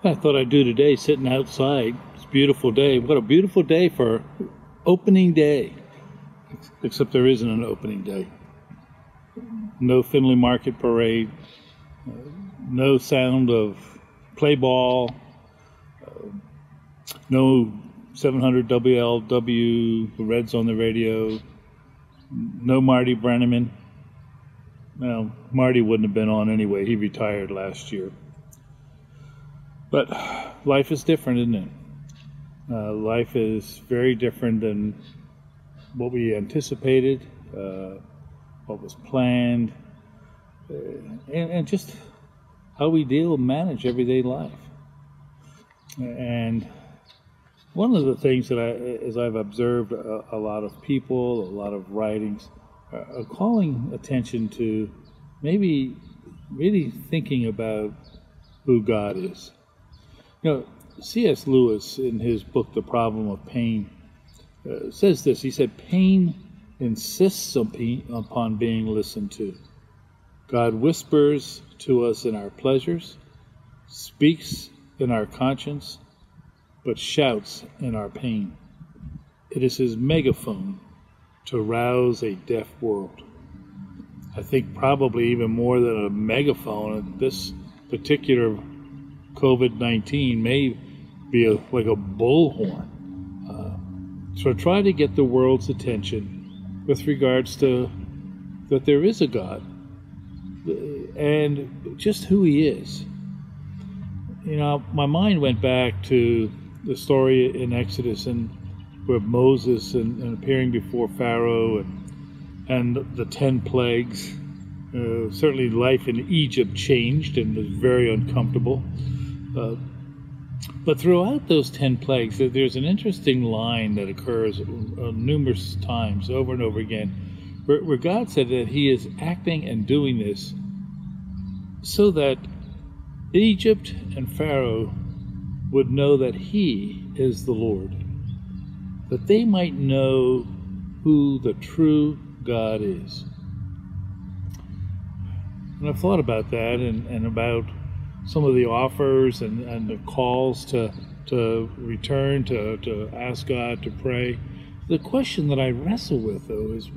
I thought I'd do today sitting outside. It's a beautiful day. What a beautiful day for opening day. Except there isn't an opening day. No Findlay Market parade. No sound of play ball. No 700 WLW, the Reds on the radio. No Marty Brenneman. Well, Marty wouldn't have been on anyway. He retired last year. But life is different, isn't it? Life is very different than what we anticipated, what was planned, and just how we manage everyday life. And one of the things that as I've observed a lot of people, a lot of writings, are calling attention to maybe really thinking about who God is. You know, C.S. Lewis, in his book, The Problem of Pain, says this. He said, pain insists upon being listened to. God whispers to us in our pleasures, speaks in our conscience, but shouts in our pain. It is his megaphone to rouse a deaf world. I think probably even more than a megaphone, this particular COVID-19 may be like a bullhorn. So try to get the world's attention with regards to that there is a God and just who he is. You know, my mind went back to the story in Exodus and where Moses and appearing before Pharaoh and the 10 plagues. Certainly life in Egypt changed and was very uncomfortable. But throughout those 10 plagues, there's an interesting line that occurs numerous times, over and over again, where God said that he is acting and doing this so that Egypt and Pharaoh would know that he is the Lord, that they might know who the true God is. And I've thought about that and about some of the offers and the calls to return, to ask God, to pray. The question that I wrestle with, though, is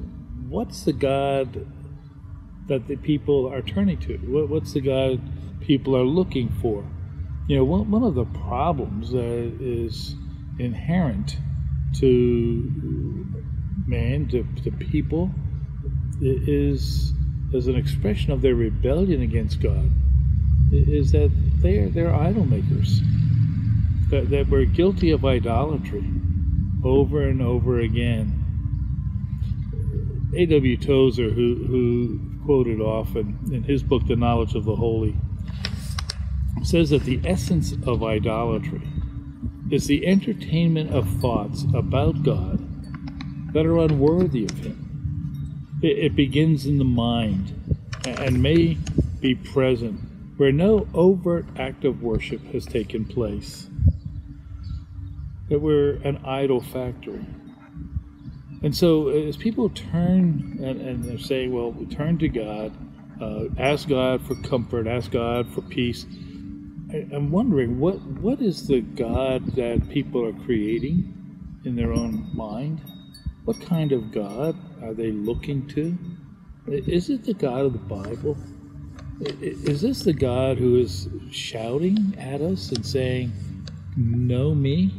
what's the God that the people are turning to? What's the God people are looking for? You know, one of the problems that is inherent to man, to people, is as an expression of their rebellion against God, is that they're idol makers, that we're guilty of idolatry over and over again. A.W. Tozer, who quoted often in his book, The Knowledge of the Holy, says that the essence of idolatry is the entertainment of thoughts about God that are unworthy of him. It begins in the mind and may be present where no overt act of worship has taken place. That we're an idol factory. And so as people turn and they're saying, well, we turn to God, ask God for comfort, ask God for peace, I'm wondering, what is the God that people are creating in their own mind? What kind of God are they looking to? Is it the God of the Bible? Is this the God who is shouting at us and saying, know me?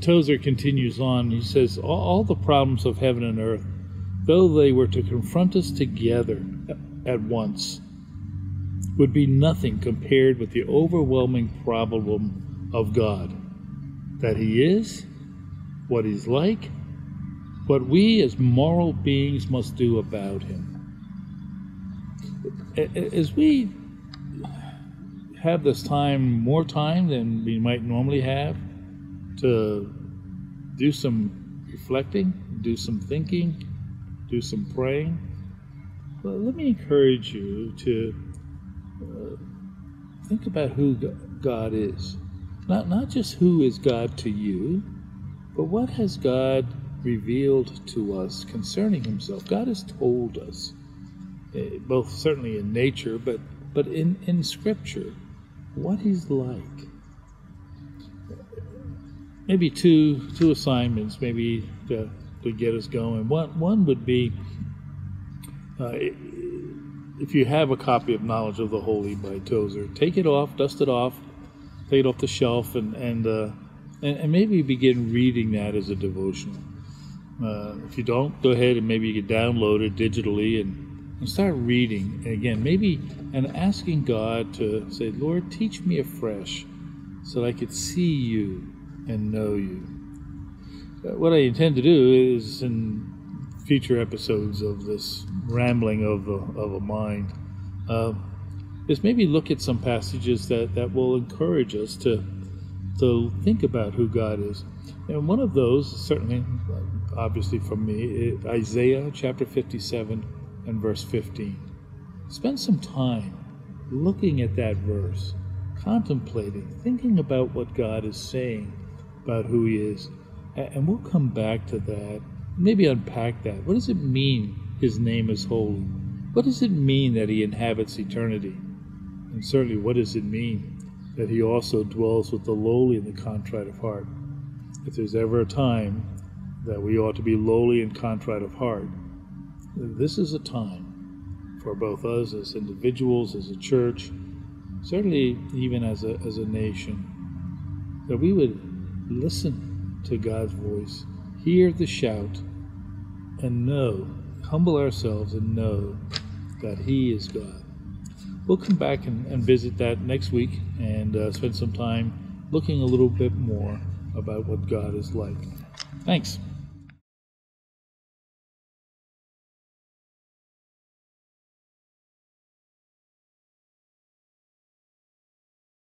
Tozer continues on. He says, all the problems of heaven and earth, though they were to confront us together at once, would be nothing compared with the overwhelming problem of God. That he is, what he's like, what we as moral beings must do about him. As we have this time, more time than we might normally have, to do some reflecting, do some thinking, do some praying, well, let me encourage you to think about who God is. Not just who is God to you, but what has God revealed to us concerning himself. God has told us, both certainly in nature, but in Scripture, what he's like. Maybe two assignments, maybe to get us going. One would be, if you have a copy of Knowledge of the Holy by Tozer, take it off, dust it off, take it off the shelf, and maybe begin reading that as a devotional. If you don't, go ahead and maybe you can download it digitally and start reading. And again, and asking God to say, Lord, teach me afresh so that I could see you and know you. What I intend to do is, in future episodes of this rambling of a mind, is maybe look at some passages that will encourage us to think about who God is. And one of those, certainly, obviously from me, is Isaiah chapter 57 and verse 15. Spend some time looking at that verse, contemplating, thinking about what God is saying about who he is. And we'll come back to that, maybe unpack that. What does it mean his name is holy? What does it mean that he inhabits eternity? And certainly, what does it mean that he also dwells with the lowly and the contrite of heart? If there's ever a time that we ought to be lowly and contrite of heart, this is a time for both us as individuals, as a church, certainly even as a nation, that we would listen to God's voice, hear the shout, and know, humble ourselves and know that he is God. We'll come back and visit that next week and spend some time looking a little bit more about what God is like. Thanks.